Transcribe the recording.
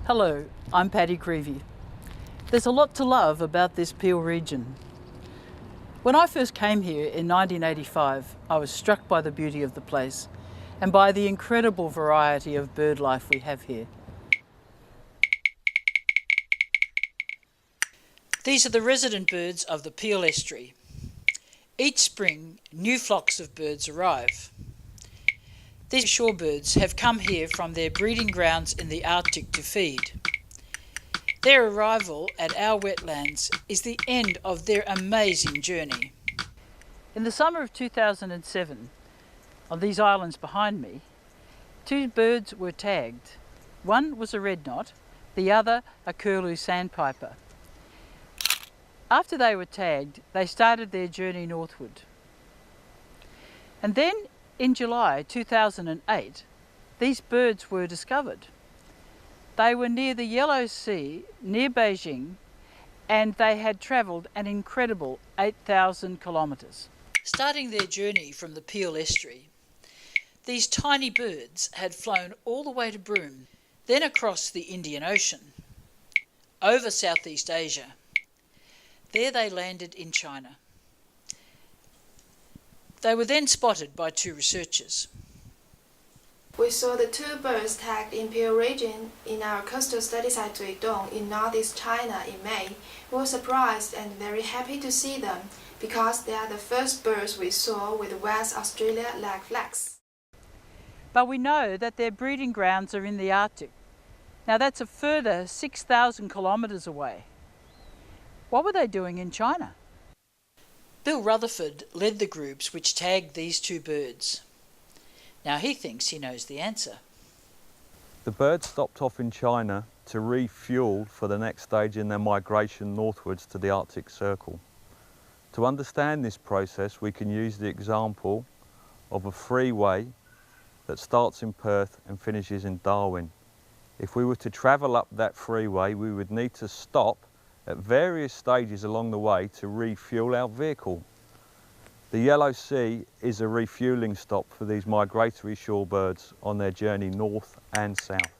Hello, I'm Paddy Creevy. There's a lot to love about this Peel region. When I first came here in 1985, I was struck by the beauty of the place and by the incredible variety of bird life we have here. These are the resident birds of the Peel estuary. Each spring, new flocks of birds arrive. These shorebirds have come here from their breeding grounds in the Arctic to feed. Their arrival at our wetlands is the end of their amazing journey. In the summer of 2007, on these islands behind me, two birds were tagged. One was a red knot, the other a curlew sandpiper. After they were tagged, they started their journey northward. And then in July 2008, these birds were discovered. They were near the Yellow Sea, near Beijing, and they had travelled an incredible 8,000 kilometres. Starting their journey from the Peel estuary, these tiny birds had flown all the way to Broome, then across the Indian Ocean, over Southeast Asia. There they landed in China. They were then spotted by two researchers. We saw the two birds tagged in Peel region in our coastal study site Zuidong in northeast China in May. We were surprised and very happy to see them because they are the first birds we saw with West Australia lag flags. But we know that their breeding grounds are in the Arctic. Now that's a further 6,000 kilometres away. What were they doing in China? Bill Rutherford led the groups which tagged these two birds. Now he thinks he knows the answer. The birds stopped off in China to refuel for the next stage in their migration northwards to the Arctic Circle. To understand this process, we can use the example of a freeway that starts in Perth and finishes in Darwin. If we were to travel up that freeway, we would need to stop at various stages along the way to refuel our vehicle. The Yellow Sea is a refuelling stop for these migratory shorebirds on their journey north and south.